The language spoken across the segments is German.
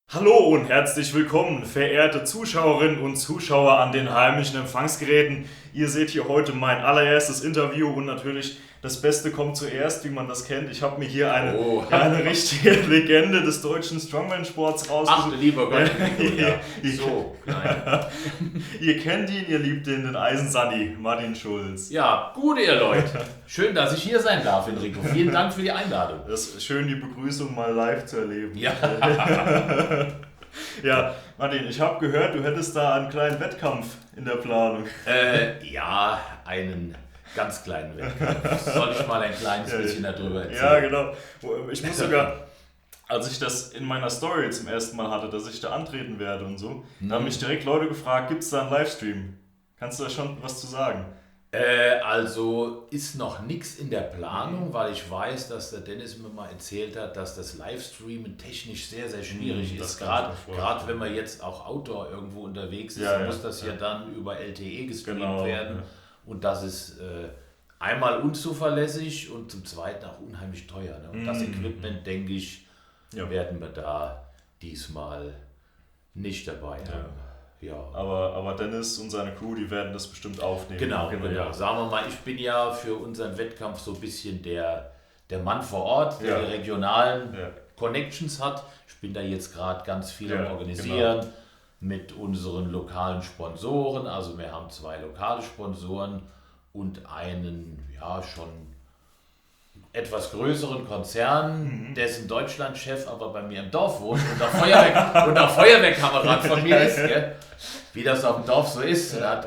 Hallo und herzlich willkommen, verehrte Zuschauerinnen und Zuschauer an den heimischen Empfangsgeräten. Ihr seht hier heute mein allererstes Interview und natürlich das Beste kommt zuerst, wie man das kennt. Ich habe mir hier eine richtige Legende des deutschen Strongman-Sports rausgesucht. Ach, lieber Gott. So, klein. Ihr kennt ihn, ihr liebt ihn, den Eisensunny, Martin Schulz. Ja, gut, ihr Leute. Schön, dass ich hier sein darf, Enrico. Vielen Dank für die Einladung. Das ist schön, die Begrüßung mal live zu erleben. Ja. Ja, Martin, ich habe gehört, du hättest da einen kleinen Wettkampf in der Planung. Ja, einen ganz kleinen Wettkampf. Soll ich mal ein kleines bisschen darüber erzählen? Ja, genau. Ich muss sogar, als ich das in meiner Story zum ersten Mal hatte, dass ich da antreten werde und so, da haben mich direkt Leute gefragt, gibt es da einen Livestream? Kannst du da schon was zu sagen? Also ist noch nichts in der Planung, weil ich weiß, dass der Dennis mir mal erzählt hat, dass das Livestreamen technisch sehr, sehr schwierig ist. Gerade wenn man jetzt auch Outdoor irgendwo unterwegs ist, muss das ja dann über LTE gestreamt werden. Ja. Und das ist einmal unzuverlässig und zum Zweiten auch unheimlich teuer. Ne? Und das Equipment, denke ich, werden wir da diesmal nicht dabei haben. Ja. Aber Dennis und seine Crew, die werden das bestimmt aufnehmen. Genau. Ja. Sagen wir mal, ich bin ja für unseren Wettkampf so ein bisschen der Mann vor Ort, der die regionalen Connections hat. Ich bin da jetzt gerade ganz viel am Organisieren mit unseren lokalen Sponsoren. Also wir haben 2 lokale Sponsoren und einen schon etwas größeren Konzern, dessen Deutschlandchef aber bei mir im Dorf wohnt und der Feuerwehrkamerad von mir ist. Gell? Wie das auf dem Dorf so ist. Er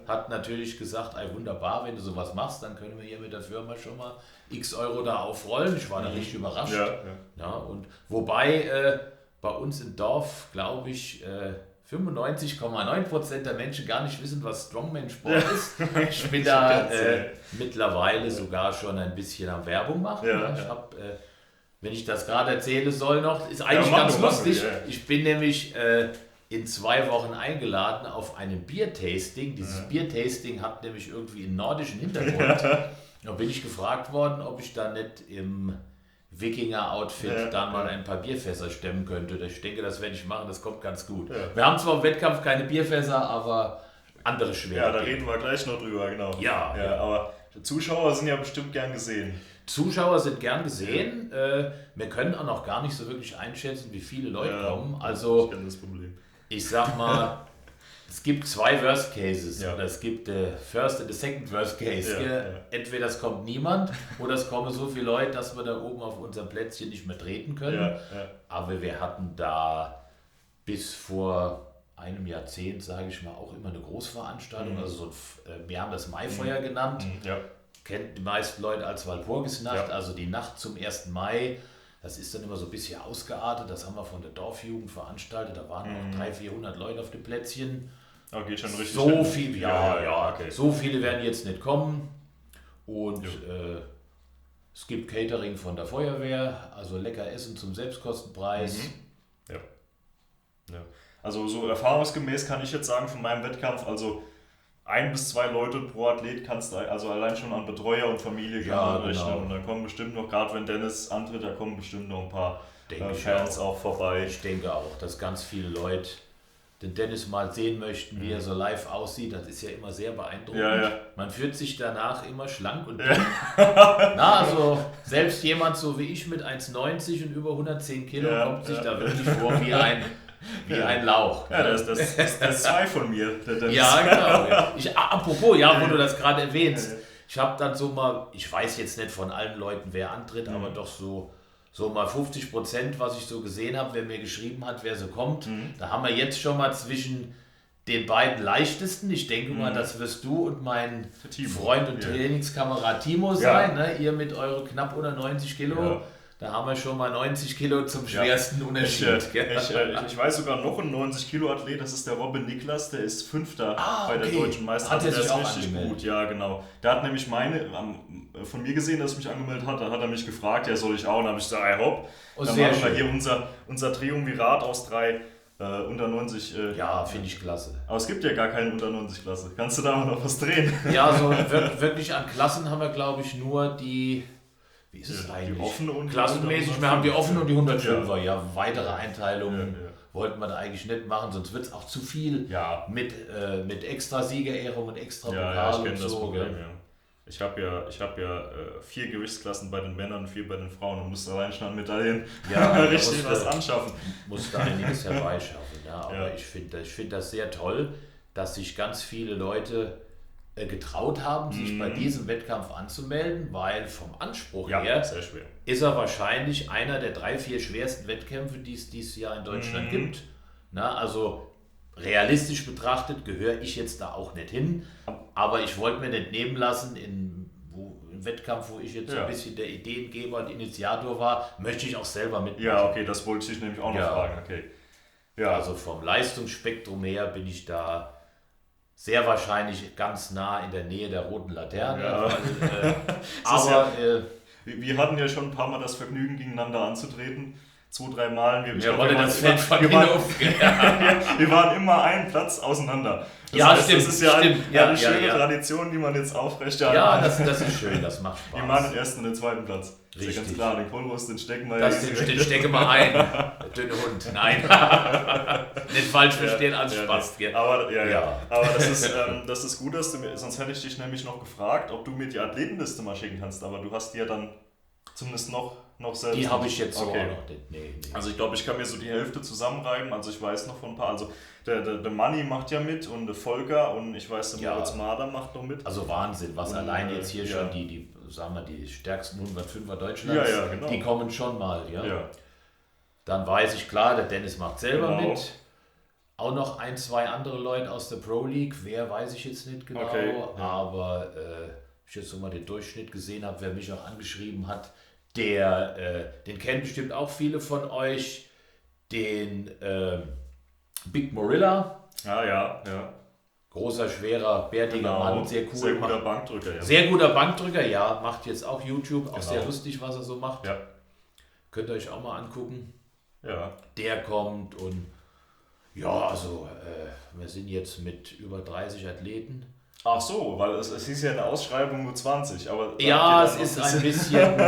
hat natürlich gesagt, wunderbar, wenn du sowas machst, dann können wir hier mit der Firma schon mal x Euro da aufrollen. Ich war da richtig überrascht. Ja, und wobei bei uns im Dorf, glaube ich, 95,9% der Menschen gar nicht wissen, was Strongman-Sport ist. Ich bin da mittlerweile sogar schon ein bisschen am Werbung machen. Ich habe, wenn ich das gerade erzählen soll noch, ist eigentlich ganz lustig. Ich bin nämlich in 2 Wochen eingeladen auf einem Biertasting. Dieses Biertasting hat nämlich irgendwie einen nordischen Hintergrund. Da bin ich gefragt worden, ob ich da nicht im Wikinger-Outfit dann mal ein paar Bierfässer stemmen könnte. Ich denke, das werde ich machen, das kommt ganz gut. Wir haben zwar im Wettkampf keine Bierfässer, aber andere schwer. Ja, da reden wir gleich noch drüber, genau. Ja. Aber Zuschauer sind ja bestimmt gern gesehen. Zuschauer sind gern gesehen. Wir können auch noch gar nicht so wirklich einschätzen, wie viele Leute kommen. Also, ich kenne das Problem. Ich sag mal, es gibt 2 Worst Cases oder es gibt First und Second Worst Case. Entweder es kommt niemand oder es kommen so viele Leute, dass wir da oben auf unserem Plätzchen nicht mehr treten können. Aber wir hatten da bis vor einem Jahrzehnt, sage ich mal, auch immer eine Großveranstaltung. Also wir haben das Maifeuer genannt. Kennt die meisten Leute als Walpurgisnacht, also die Nacht zum 1. Mai. Das ist dann immer so ein bisschen ausgeartet. Das haben wir von der Dorfjugend veranstaltet. Da waren auch 300-400 Leute auf dem Plätzchen. Geht schon richtig. So viel, okay. So viele werden jetzt nicht kommen. Und es gibt Catering von der Feuerwehr, also lecker Essen zum Selbstkostenpreis. Ja. Also so erfahrungsgemäß kann ich jetzt sagen von meinem Wettkampf, also 1 bis 2 Leute pro Athlet kannst du, also allein schon an Betreuer und Familie rechnen. Genau. Und da kommen bestimmt noch, gerade wenn Dennis antritt, da kommen bestimmt noch ein paar Fans auch vorbei. Ich denke auch, dass ganz viele Leute den Dennis mal sehen möchten, wie er so live aussieht. Das ist ja immer sehr beeindruckend. Man fühlt sich danach immer schlank und dünn. Also selbst jemand so wie ich mit 1,90 und über 110 Kilo kommt sich da wirklich vor wie ein Lauch. Ja, das ist 2 von mir. Ja, genau. Apropos, wo du das gerade erwähnst, ich habe dann so mal, ich weiß jetzt nicht von allen Leuten, wer antritt, aber doch so mal 50%, was ich so gesehen habe, wer mir geschrieben hat, wer so kommt. Da haben wir jetzt schon mal zwischen den beiden leichtesten, ich denke mal, das wirst du und mein Freund und Trainingskamerad Timo sein, ne? Ihr mit euren knapp unter 90 Kilo. Da haben wir schon mal 90 Kilo zum schwersten Unterschied. Ich weiß sogar noch einen 90 Kilo Athlet, das ist der Robin Niklas, der ist 5. bei der Deutschen Meisterschaft. Der ist richtig gut, ja genau. Der hat nämlich von mir gesehen, dass ich mich angemeldet hat, dann hat er mich gefragt, soll ich auch? Und dann habe ich gesagt, hopp. Dann machen wir hier unser Triumvirat aus 3 unter 90. Finde ich klasse. Aber es gibt ja gar keine unter 90 Klasse. Kannst du da mal noch was drehen? Ja, also wirklich an Klassen haben wir, glaube ich, nur die... Wie ist es eigentlich? Die offene und klassenmäßig, wir haben die offene und die 105er, weitere Einteilungen wollten wir da eigentlich nicht machen, sonst wird es auch zu viel mit extra Siegerehrung und extra Pokal ich kenne das Problem, ja. Ich habe ja 4 Gewichtsklassen bei den Männern und 4 bei den Frauen und muss allein schon an Medaillen richtig was anschaffen. Muss da einiges herbeischaffen, ja. Aber ich find das sehr toll, dass sich ganz viele Leute getraut haben, sich bei diesem Wettkampf anzumelden, weil vom Anspruch her sehr schwer. Ist er wahrscheinlich einer der 3, 4 schwersten Wettkämpfe, die es dieses Jahr in Deutschland gibt. Na, also realistisch betrachtet gehöre ich jetzt da auch nicht hin, aber ich wollte mir nicht nehmen lassen, im Wettkampf, wo ich jetzt so ein bisschen der Ideengeber und Initiator war, möchte ich auch selber mitmachen. Ja, okay, das wollte ich nämlich auch noch fragen. Okay. Ja. Also vom Leistungsspektrum her bin ich da sehr wahrscheinlich ganz nah in der Nähe der roten Laterne. Ja. Aber wir hatten ja schon ein paar Mal das Vergnügen, gegeneinander anzutreten. 2, 3 Mal. Wir waren immer einen Platz auseinander. Das ist ja eine schöne Tradition, die man jetzt aufrechterhalten. Ja, das ist schön, das macht Spaß. Wir machen den ersten und den zweiten Platz. Richtig. Ist ja ganz klar, den Kohlwurst, den stecken wir den stecken wir ein. Der dünne Hund. Nein. Nicht falsch verstehen als Spaß. Nee. Aber das ist gut, dass du mir, sonst hätte ich dich nämlich noch gefragt, ob du mir die Athletenliste mal schicken kannst, aber du hast die ja dann zumindest noch selbst. Die habe ich jetzt so auch noch. Nee. Also ich glaube, ich kann mir so die Hälfte zusammenreiben, also ich weiß noch von ein paar, also der Manni macht ja mit und der Volker und ich weiß, der Moritz Mader macht noch mit. Also Wahnsinn, was und, allein jetzt hier schon die stärksten 105er Deutschlands, genau. Die kommen schon mal. Ja. Dann weiß ich klar, der Dennis macht selber mit. Auch noch 1, 2 andere Leute aus der Pro League, wer weiß ich jetzt nicht genau, aber ich jetzt so mal den Durchschnitt gesehen habe, wer mich auch angeschrieben hat, den kennen bestimmt auch viele von euch, den Big Morilla. Ja. Großer, schwerer, bärtiger Mann, sehr cool. Sehr guter Bankdrücker, Sehr guter Bankdrücker, ja. Macht jetzt auch YouTube, auch sehr lustig, was er so macht. Ja. Könnt ihr euch auch mal angucken. Ja. Der kommt und also wir sind jetzt mit über 30 Athleten. Ach so, weil es hieß ja in der Ausschreibung nur 20, aber... Ja, es ist ein bisschen...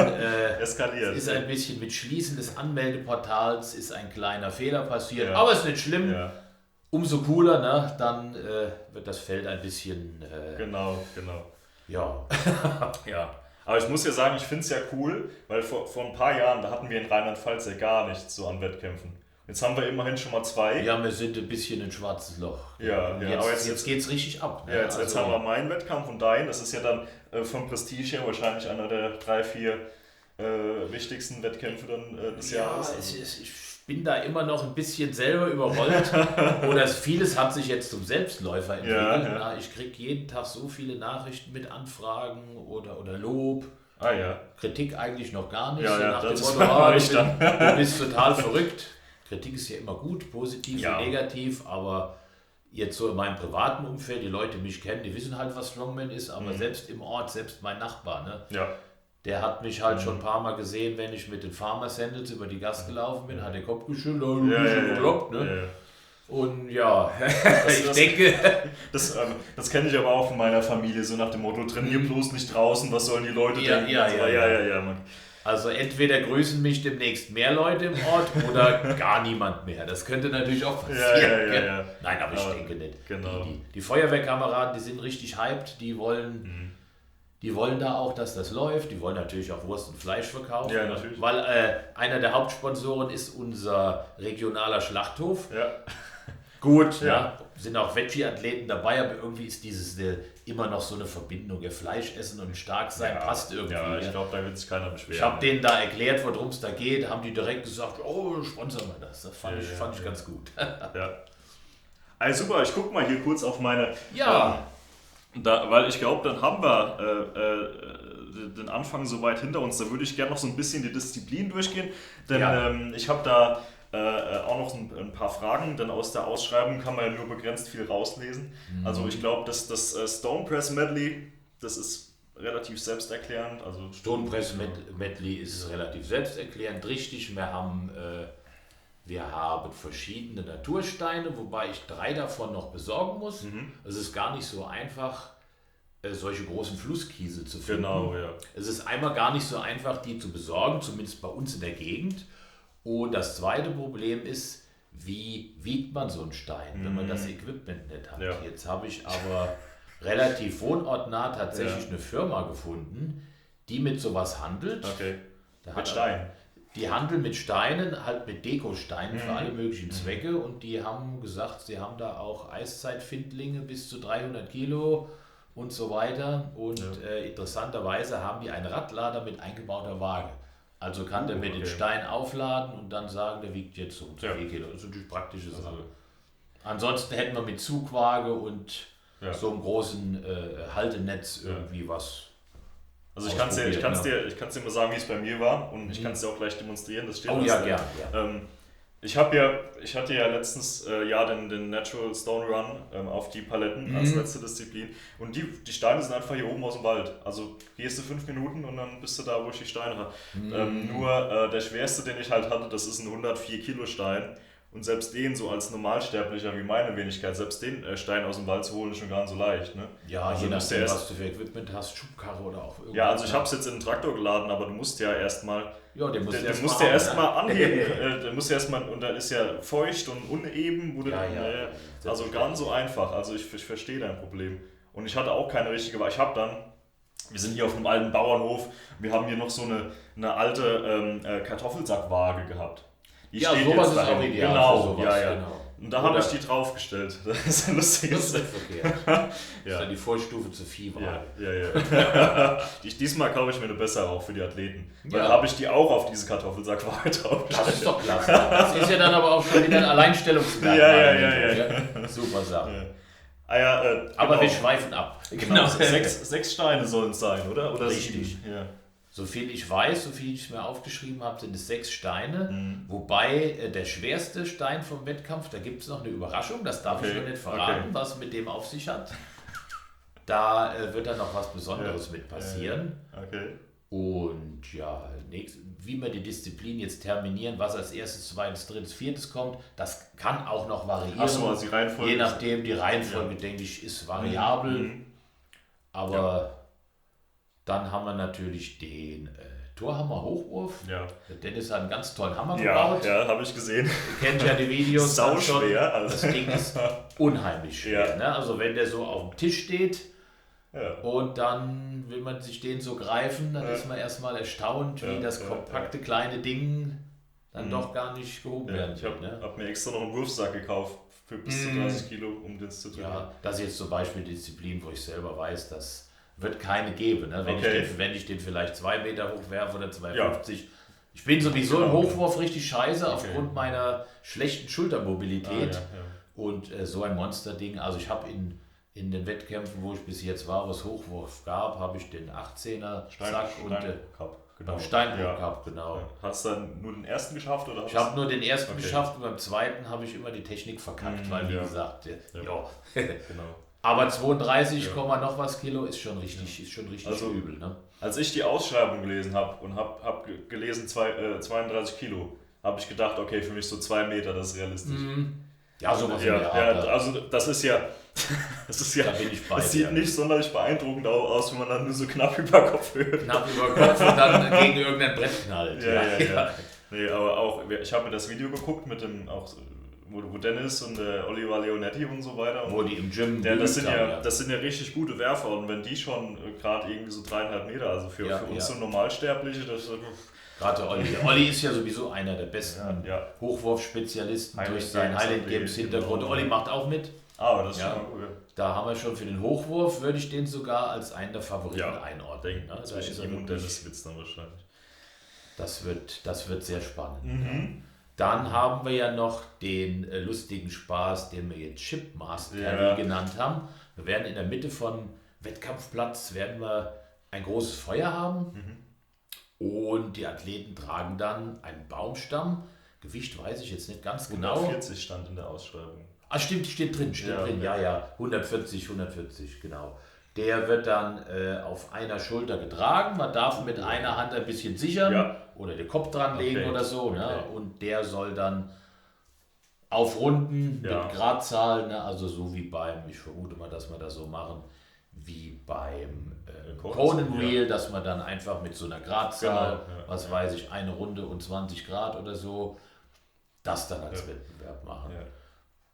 eskaliert. Es ist ein bisschen mit Schließen des Anmeldeportals ist ein kleiner Fehler passiert, aber ist nicht schlimm. Ja. Umso cooler, ne? Dann wird das Feld ein bisschen... Genau. Ja. Ja. Aber ich muss ja sagen, ich finde es ja cool, weil vor ein paar Jahren, da hatten wir in Rheinland-Pfalz ja gar nichts so an Wettkämpfen. Jetzt haben wir immerhin schon mal 2. Ja, wir sind ein bisschen ein schwarzes Loch. Ja. Aber jetzt geht es richtig ab. Ne? Ja, jetzt haben wir meinen Wettkampf und deinen. Das ist ja dann vom Prestige her wahrscheinlich einer der 3, 4 wichtigsten Wettkämpfe dann des Jahres. Ich bin da immer noch ein bisschen selber überrollt. Oder vieles hat sich jetzt zum Selbstläufer entwickelt. Ja. Ich kriege jeden Tag so viele Nachrichten mit Anfragen oder Lob. Kritik eigentlich noch gar nicht. Nach dem Motto, du bist total verrückt. Kritik ist ja immer gut, positiv und negativ, aber jetzt so in meinem privaten Umfeld, die Leute mich kennen, die wissen halt, was Strongman ist, aber selbst im Ort, selbst mein Nachbar, ne, der hat mich halt schon ein paar Mal gesehen, wenn ich mit den Farmer Sandals über die Gas gelaufen bin, hat der Kopf geschüttelt, gekloppt, ne? Und ich denke... Das kenne ich aber auch von meiner Familie, so nach dem Motto, trainier bloß nicht draußen, was sollen die Leute denken? Ja, Mann. Also entweder grüßen mich demnächst mehr Leute im Ort oder gar niemand mehr. Das könnte natürlich auch passieren. Ja. Nein, aber ich denke nicht. Genau. Die Feuerwehrkameraden, die sind richtig hyped, die wollen da auch, dass das läuft. Die wollen natürlich auch Wurst und Fleisch verkaufen. Ja, natürlich. Weil einer der Hauptsponsoren ist unser regionaler Schlachthof. Ja. Gut, sind auch Veggie-Athleten dabei, aber irgendwie ist dieses immer noch so eine Verbindung. Fleisch essen und stark sein passt irgendwie. Ja, ich glaube, da wird sich keiner beschweren. Ich habe denen da erklärt, worum es da geht, haben die direkt gesagt, sponsern wir das. Das fand ich ganz gut. Ja. Also super, ich gucke mal hier kurz auf meine... weil ich glaube, dann haben wir den Anfang soweit hinter uns. Da würde ich gerne noch so ein bisschen die Disziplin durchgehen, denn ich habe da auch noch ein paar Fragen, denn aus der Ausschreibung kann man ja nur begrenzt viel rauslesen. Also ich glaube, das Stone Press Medley, das ist relativ selbsterklärend. Also Stone Press Medley ist relativ selbsterklärend, richtig. Wir haben verschiedene Natursteine, wobei ich 3 davon noch besorgen muss. Es ist gar nicht so einfach, solche großen Flusskiese zu finden. Genau, ja. Es ist einmal gar nicht so einfach, die zu besorgen, zumindest bei uns in der Gegend. Und das zweite Problem ist, wie wiegt man so einen Stein, wenn man das Equipment nicht hat. Ja. Jetzt habe ich aber relativ wohnortnah tatsächlich eine Firma gefunden, die mit sowas handelt. Okay. Mit Steinen. Die handeln mit Steinen, halt mit Dekosteinen für alle möglichen Zwecke, und die haben gesagt, sie haben da auch Eiszeitfindlinge bis zu 300 Kilo und so weiter, und interessanterweise haben die einen Radlader mit eingebauter Waage. Also kann der mit den Stein aufladen und dann sagen, der wiegt jetzt so 2 Kilo. Das ist natürlich praktische Sache. Ansonsten hätten wir mit Zugwaage und so einem großen Haltenetz irgendwie was. Also ich kann es dir mal sagen, wie es bei mir war, und ich kann es dir auch gleich demonstrieren. Das steht gerne. Ich hatte ja letztens den Natural Stone Run auf die Paletten als letzte Disziplin, und die Steine sind einfach hier oben aus dem Wald. Also gehst du 5 Minuten und dann bist du da, wo ich die Steine habe. Nur der schwerste, den ich halt hatte, das ist ein 104 Kilo Stein. Und selbst den, so als Normalsterblicher wie meine Wenigkeit, selbst den Stein aus dem Wald zu holen, ist schon gar nicht so leicht. Ne? Ja, also je nachdem, was du für Equipment hast, Schubkarre oder auch irgendwas. Ja, also ich habe es jetzt in den Traktor geladen, aber du musst ja erstmal... Ja, der musst ja erstmal anheben. Der muss ja erstmal, und dann ist ja feucht und uneben. Also gar nicht so einfach. Also ich verstehe dein Problem. Und ich hatte auch keine richtige... Wir sind hier auf einem alten Bauernhof. Wir haben hier noch so eine alte Kartoffelsackwaage gehabt. Die steht sowas jetzt ist auch ideal. Genau. Und da habe ich die draufgestellt. Das ist ein lustiges. Das ist nicht verkehrt. Das ist dann die Vorstufe zur Viehwaage. Ja. Diesmal kaufe ich mir eine bessere auch für die Athleten. Weil da habe ich die auch auf diese Kartoffelsackwaage draufgestellt. Das ist doch klasse. Das ist ja dann aber auch schon wieder ein Alleinstellungsmerkmal. Ja. Super Sache. Aber wir schweifen ab. Genau. 6 Steine sollen es sein, oder? Richtig. 7? Ja. So viel ich weiß, so viel ich mir aufgeschrieben habe, sind es 6 Steine. Wobei der schwerste Stein vom Wettkampf, da gibt es noch eine Überraschung, das darf ich noch nicht verraten, was mit dem auf sich hat. Da wird dann noch was Besonderes mit passieren. Okay. Und wie wir die Disziplin jetzt terminieren, was als erstes, zweites, drittes, viertes kommt, das kann auch noch variieren. Also die Reihenfolge. Je nachdem, die Reihenfolge, denke ich, ist variabel. Aber dann haben wir natürlich den Torhammer Hochwurf. Ja. Der Dennis hat einen ganz tollen Hammer gebaut. Ja, habe ich gesehen. Ihr kennt ja die Videos. Sau schwer. Das Ding ist unheimlich schwer. Ne? Also wenn der so auf dem Tisch steht und dann will man sich den so greifen, dann ist man erstmal erstaunt, wie das kompakte kleine Ding dann doch gar nicht gehoben werden kann. Ich habe mir extra noch einen Wurfsack gekauft für bis zu 30 Kilo, um das zu tun. Ja, das ist jetzt zum Beispiel Disziplin, wo ich selber weiß, dass wird keine geben. Ne? Wenn ich den vielleicht 2 Meter hoch werfe oder 2,50. Ja. Ich bin sowieso im Hochwurf richtig scheiße aufgrund meiner schlechten Schultermobilität. Und so ein Monsterding. Also ich habe in den Wettkämpfen, wo ich bis jetzt war, wo es Hochwurf gab, habe ich den 18er Sack und Steinbruch Cup, genau. Hast du dann nur den ersten geschafft? Oder ich habe nur den ersten geschafft, und beim zweiten habe ich immer die Technik verkackt, weil wie gesagt, genau. Aber 32, noch was Kilo ist schon richtig übel. Ne? Als ich die Ausschreibung gelesen habe und habe gelesen 32 Kilo, habe ich gedacht, okay, für mich so 2 Meter, das ist realistisch. Ja, sowas. Also das ist ja, da bin ich bei. Das sieht nicht sonderlich beeindruckend aus, wenn man dann nur so knapp über Kopf hört. Knapp über Kopf und dann gegen irgendein Brett knallt. Ja. Nee, aber auch, ich habe mir das Video geguckt mit dem auch, wo Dennis und Oliver Leonetti und so weiter. Wo die im Gym das sind ja richtig gute Werfer, und wenn die schon gerade irgendwie so 3,5 Meter, also für uns so Normalsterbliche, das gerade Olli ist ja sowieso einer der besten Hochwurfspezialisten durch seinen Highland Games Hintergrund. Olli macht auch mit. Aber das ist schon mal gut. Da haben wir schon für den Hochwurf, würde ich den sogar als einen der Favoriten einordnen. Ne? Das ist ihm und Dennis Witz dann wahrscheinlich. Das wird sehr spannend. Dann haben wir ja noch den lustigen Spaß, den wir jetzt Chipmaster genannt haben. Wir werden in der Mitte von Wettkampfplatz ein großes Feuer haben, und die Athleten tragen dann einen Baumstamm. Gewicht weiß ich jetzt nicht ganz genau. 140 stand in der Ausschreibung. Stimmt, steht drin. 140, genau. Der wird dann auf einer Schulter getragen. Man darf mit einer Hand ein bisschen sichern oder den Kopf dran legen oder so. Ne? Und der soll dann aufrunden mit Gradzahl, ne? Also so wie ich vermute mal, dass wir das so machen, wie beim Conan Wheel, dass man dann einfach mit so einer Gradzahl, was weiß ich, eine Runde und 20 Grad oder so, das dann als Wettbewerb machen. Ja.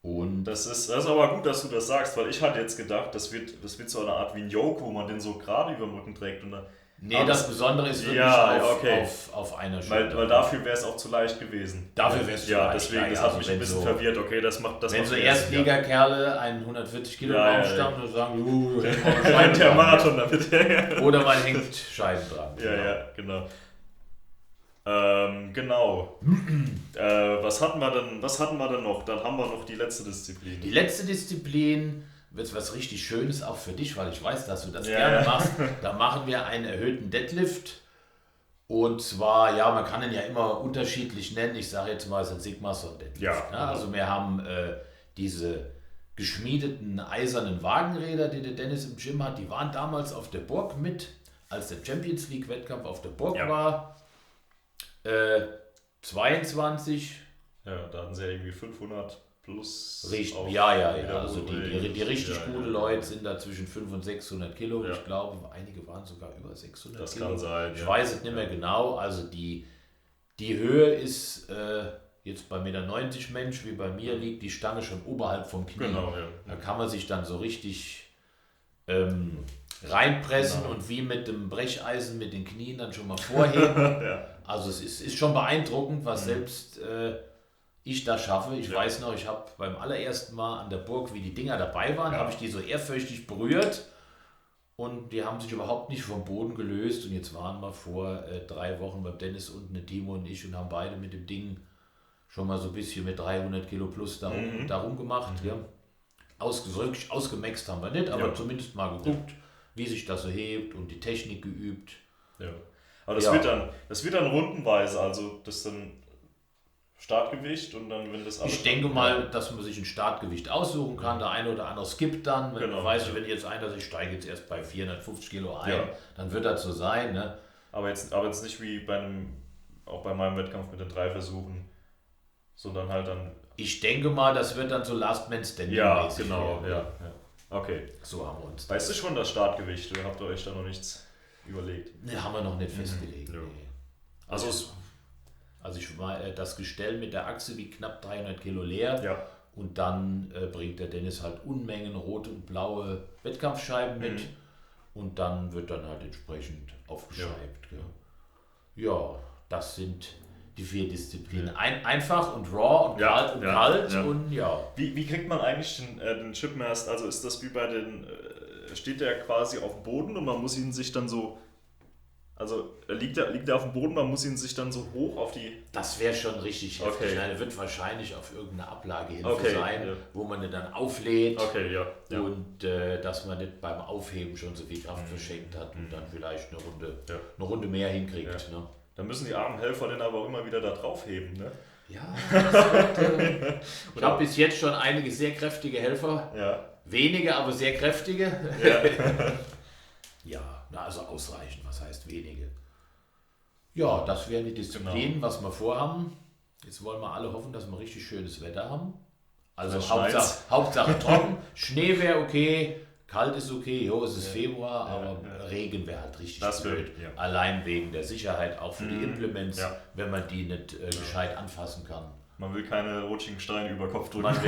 Und das ist aber gut, dass du das sagst, weil ich hatte jetzt gedacht, das wird so eine Art wie ein Yoke, wo man den so gerade über den Rücken trägt. Und nee, das Besondere ist wirklich auf einer Schulter. Weil dafür wäre es auch zu leicht gewesen. Dafür wäre es zu leicht. Deswegen, das hat mich ein bisschen verwirrt. Okay, das macht wenn so Erstligakerle einen 140 Kilo Raum stammen und sagen, der Marathon damit. Oder man hängt Scheiben dran. Ja, genau. Genau. Was hatten wir denn noch? Dann haben wir noch die letzte Disziplin. Die letzte Disziplin wird was richtig Schönes auch für dich, weil ich weiß, dass du das gerne machst. Da machen wir einen erhöhten Deadlift. Und zwar, man kann ihn ja immer unterschiedlich nennen. Ich sage jetzt mal, es ist ein Sigmason Deadlift. Ja. Also wir haben diese geschmiedeten eisernen Wagenräder, die der Dennis im Gym hat. Die waren damals auf der Burg mit, als der Champions League Wettkampf auf der Burg war. 22. Ja, da hatten sie ja irgendwie 500 plus. Richtig, also die richtig gute Leute sind da zwischen 500 und 600 Kilo. Ich glaube, einige waren sogar über 600 das Kilo. Das kann sein. Ich weiß es nicht mehr genau. Also die Höhe ist jetzt bei 1,90 Meter Mensch wie bei mir liegt die Stange schon oberhalb vom Knie. Genau, Da kann man sich dann so richtig reinpressen und wie mit dem Brecheisen mit den Knien dann schon mal vorheben. Also es ist schon beeindruckend, was selbst ich da schaffe. Ich weiß noch, ich habe beim allerersten Mal an der Burg, wie die Dinger dabei waren, habe ich die so ehrfürchtig berührt und die haben sich überhaupt nicht vom Boden gelöst. Und jetzt waren wir vor 3 Wochen beim Dennis unten, der Timo und ich, und haben beide mit dem Ding schon mal so ein bisschen mit 300 Kilo plus darum gemacht. Ja. Ausgemaxt haben wir nicht, aber zumindest mal geguckt, wie sich das so hebt und die Technik geübt. Ja. Aber das wird dann rundenweise, also das dann Startgewicht und dann, wenn das alles... Ich denke mal, dass man sich ein Startgewicht aussuchen kann. Der eine oder andere skippt dann. Wenn man weiß, wenn jetzt einer, ich steige jetzt erst bei 450 Kilo ein, dann wird das so sein. Ne? Aber jetzt nicht wie auch bei meinem Wettkampf mit den 3 Versuchen, sondern halt dann... Ich denke mal, das wird dann so Last Man Standing mäßig. Ja. Okay. So haben wir uns. Weißt du schon das Startgewicht oder habt ihr euch da noch nichts überlegt? Ne, haben wir noch nicht festgelegt. Nee. Also das Gestell mit der Achse wiegt knapp 300 Kilo leer und dann bringt der Dennis halt Unmengen rote und blaue Wettkampfscheiben mit und dann wird dann halt entsprechend aufgeschreibt. Ja, das sind die 4 Disziplinen. Einfach und raw und kalt und kalt und Wie kriegt man eigentlich den Chipmast? Also ist das wie bei den, steht der quasi auf dem Boden und man muss ihn sich dann so, also liegt er auf dem Boden, man muss ihn sich dann so hoch auf die... Das wäre schon richtig heftig. Er wird wahrscheinlich auf irgendeine Ablagehilfe sein, wo man ihn dann auflädt und dass man nicht beim Aufheben schon so viel Kraft verschenkt hat und dann vielleicht eine Runde mehr hinkriegt. Ja. Ne? Dann müssen die armen Helfer den aber auch immer wieder da drauf heben, ne? Ja, ich habe bis jetzt schon einige sehr kräftige Helfer. Ja. Wenige, aber sehr kräftige. Also ausreichend, was heißt wenige? Ja, das wären die Disziplinen, was wir vorhaben. Jetzt wollen wir alle hoffen, dass wir richtig schönes Wetter haben. Also Hauptsache trocken. Schnee wäre okay. Kalt ist okay, es ist Februar, aber Regen wäre halt richtig blöd. Allein wegen der Sicherheit, auch für die Implements, wenn man die nicht gescheit anfassen kann. Man will keine rutschigen Steine über Kopf drücken. Es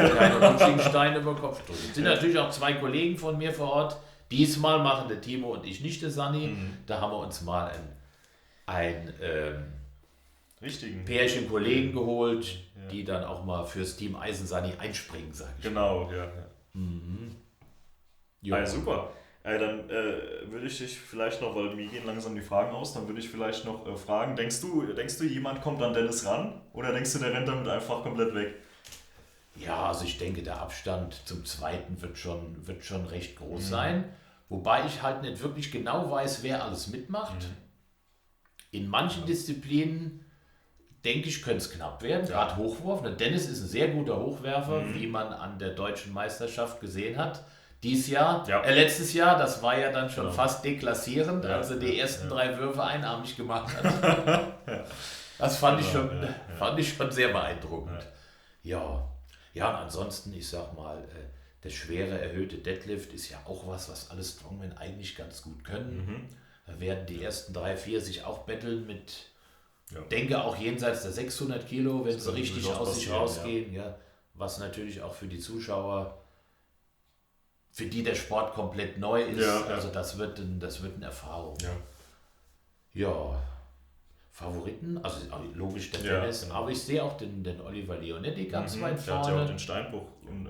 sind natürlich auch 2 Kollegen von mir vor Ort. Diesmal machen der Timo und ich nicht der Sani. Da haben wir uns mal ein Pärchen Kollegen geholt, die dann auch mal fürs Team Eisensani einspringen, sage ich. Genau, Ja, super. Dann würde ich dich vielleicht noch, weil mir gehen langsam die Fragen aus, dann würde ich vielleicht noch fragen, denkst du, jemand kommt an Dennis ran oder denkst du, der rennt damit einfach komplett weg? Ja, also ich denke, der Abstand zum Zweiten wird schon recht groß sein, wobei ich halt nicht wirklich genau weiß, wer alles mitmacht. In manchen Disziplinen, denke ich, könnte es knapp werden, gerade Hochwurf. Der Dennis ist ein sehr guter Hochwerfer, wie man an der deutschen Meisterschaft gesehen hat. Letztes Jahr, das war ja dann schon fast deklassierend, als er die ersten 3 Würfe einarmig gemacht hat. Das fand ich schon sehr beeindruckend. Ja, und ansonsten, ich sag mal, der schwere erhöhte Deadlift ist ja auch was alle Strongmen eigentlich ganz gut können. Da werden die ersten 3, 4 sich auch betteln mit Denke auch jenseits der 600 Kilo, wenn sie richtig aus sich rausgehen. Ja. Was natürlich auch für die Zuschauer, für die der Sport komplett neu ist, also das wird eine Erfahrung. Ja. Favoriten, also logisch der Tennis, genau. Aber ich sehe auch den Oliver Leonetti ganz weit vorne. Der hat ja auch den Steinbruch und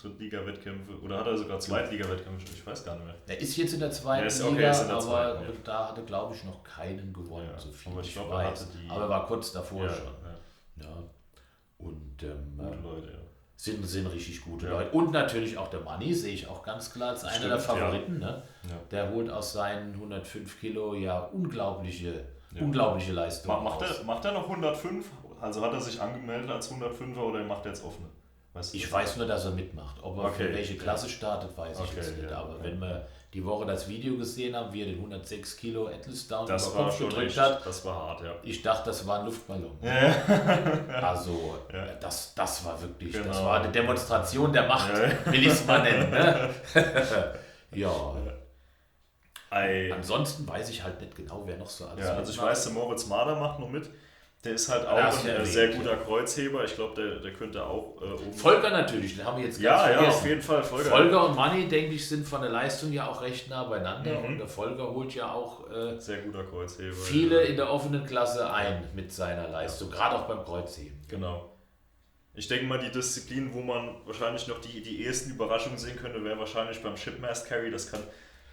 Drittliga-Wettkämpfe, oder hat er sogar Zweitliga-Wettkämpfe, ich weiß gar nicht mehr. Er ist jetzt in der zweiten Liga, aber da hatte, glaube ich, noch keinen gewonnen, so viel aber ich glaube, weiß. Aber er war kurz davor schon. Ja. Und gute Leute, sind richtig gute Leute. Und natürlich auch der Manni, sehe ich auch ganz klar als einer der Favoriten. Ne? Der holt aus seinen 105 Kilo unglaubliche Leistung. Macht er noch 105? Also hat er sich angemeldet als 105er oder macht er jetzt offene? Ich weiß nur, dass er mitmacht. Ob er für welche Klasse startet, weiß ich jetzt nicht. Aber wenn wir die Woche das Video gesehen haben, wie er den 106 Kilo Atlas Down über Kopf gedrückt hat, das war hart, Ich dachte, das war ein Luftballon. Also, das war wirklich, das war eine Demonstration der Macht, will ich es mal nennen. Ne? Ansonsten weiß ich halt nicht genau, wer noch so alles mitmacht. Also ich weiß, der Moritz Mader macht noch mit. Der ist halt auch ein sehr guter Kreuzheber. Ich glaube, der könnte auch oben... Volker natürlich, den haben wir jetzt ganz vergessen. Ja, auf jeden Fall. Volker und Manni, denke ich, sind von der Leistung ja auch recht nah beieinander. Und der Volker holt ja auch sehr guter Kreuzheber. Viele in der offenen Klasse ein mit seiner Leistung, gerade auch beim Kreuzheben. Genau. Ich denke mal, die Disziplin, wo man wahrscheinlich noch die ersten Überraschungen sehen könnte, wäre wahrscheinlich beim Shipmast Carry. Das kann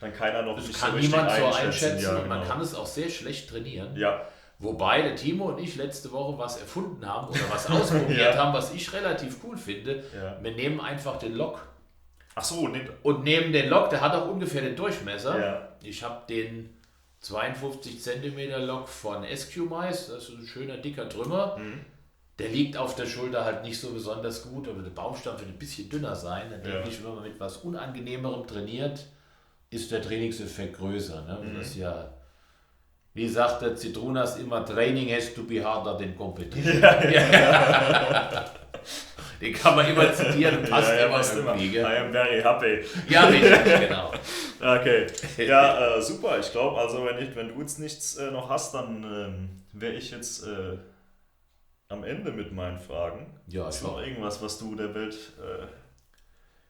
dann keiner noch nicht so richtig einschätzen. Kann niemand so einschätzen und man kann es auch sehr schlecht trainieren. Ja. Wobei der Timo und ich letzte Woche was erfunden haben oder was ausprobiert haben, was ich relativ cool finde. Wir nehmen einfach den Lock. Ach so, und nehmen den Lock, der hat auch ungefähr den Durchmesser. Ich habe den 52 cm Lock von SQ-Mice, das ist ein schöner dicker Trümmer. Der liegt auf der Schulter halt nicht so besonders gut, aber der Baumstamm wird ein bisschen dünner sein. Dann denke ich, wenn man mit was Unangenehmerem trainiert, ist der Trainingseffekt größer. Ne? Das ist ja... Wie sagt der Zitrunas immer, Training has to be harder than competition. Den kann man immer zitieren, passt immer irgendwie. I am very happy. Ja, richtig, genau. Okay, ja, super. Ich glaube, also wenn du jetzt nichts noch hast, dann wäre ich jetzt am Ende mit meinen Fragen. Ja, ist noch irgendwas, was du der Welt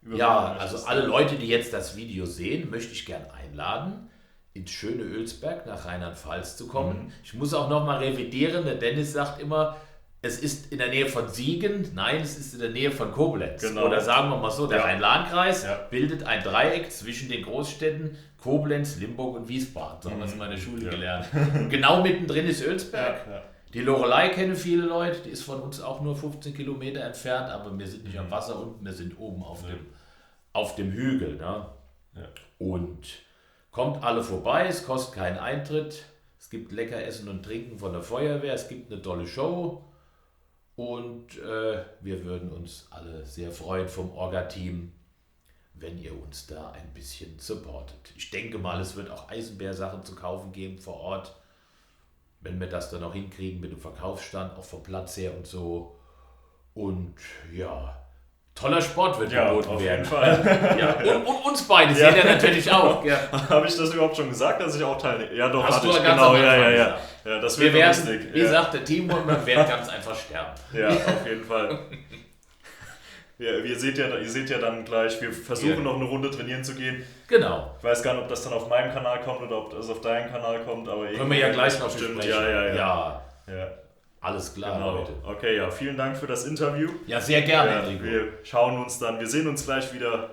überbringen möchtest? Also alle Leute, die jetzt das Video sehen, möchte ich gern einladen, ins schöne Ölsberg nach Rheinland-Pfalz zu kommen. Ich muss auch nochmal revidieren, der Dennis sagt immer, es ist in der Nähe von Siegen, nein, es ist in der Nähe von Koblenz. Genau. Oder sagen wir mal so, der Rhein-Lahn-Kreis bildet ein Dreieck zwischen den Großstädten Koblenz, Limburg und Wiesbaden. So haben wir es in meiner Schule gelernt. Und genau mittendrin ist Ölsberg. Die Lorelei kennen viele Leute, die ist von uns auch nur 15 Kilometer entfernt, aber wir sind nicht am Wasser unten, wir sind oben auf dem Hügel. Ne? Und kommt alle vorbei, es kostet keinen Eintritt, es gibt lecker Essen und Trinken von der Feuerwehr, es gibt eine tolle Show und wir würden uns alle sehr freuen vom Orga-Team, wenn ihr uns da ein bisschen supportet. Ich denke mal, es wird auch Eisenbär-Sachen zu kaufen geben vor Ort, wenn wir das dann noch hinkriegen mit dem Verkaufsstand, auch vom Platz her und so. Und ja, toller Sport wird geboten werden. Auf jeden Fall. Und uns beide sehen ja natürlich auch. Habe ich das überhaupt schon gesagt, dass ich auch teilnehme? Ja, doch, hast hatte du ich. Ganz genau, ja, das wird lustig. Wie sagt der Timo, man wird ganz einfach sterben. Ja, auf jeden Fall. Ihr seht ja dann gleich, wir versuchen noch eine Runde trainieren zu gehen. Genau. Ich weiß gar nicht, ob das dann auf meinem Kanal kommt oder ob das auf deinem Kanal kommt, aber können wir ja gleich noch bestimmt. Ja. Ja. Alles klar, genau. Leute. Okay, ja, vielen Dank für das Interview. Ja, sehr gerne, Enrico. Wir sehen uns gleich wieder,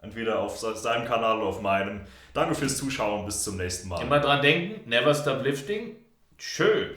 entweder auf seinem Kanal oder auf meinem. Danke fürs Zuschauen, bis zum nächsten Mal. Immer dran denken, never stop lifting. Tschö.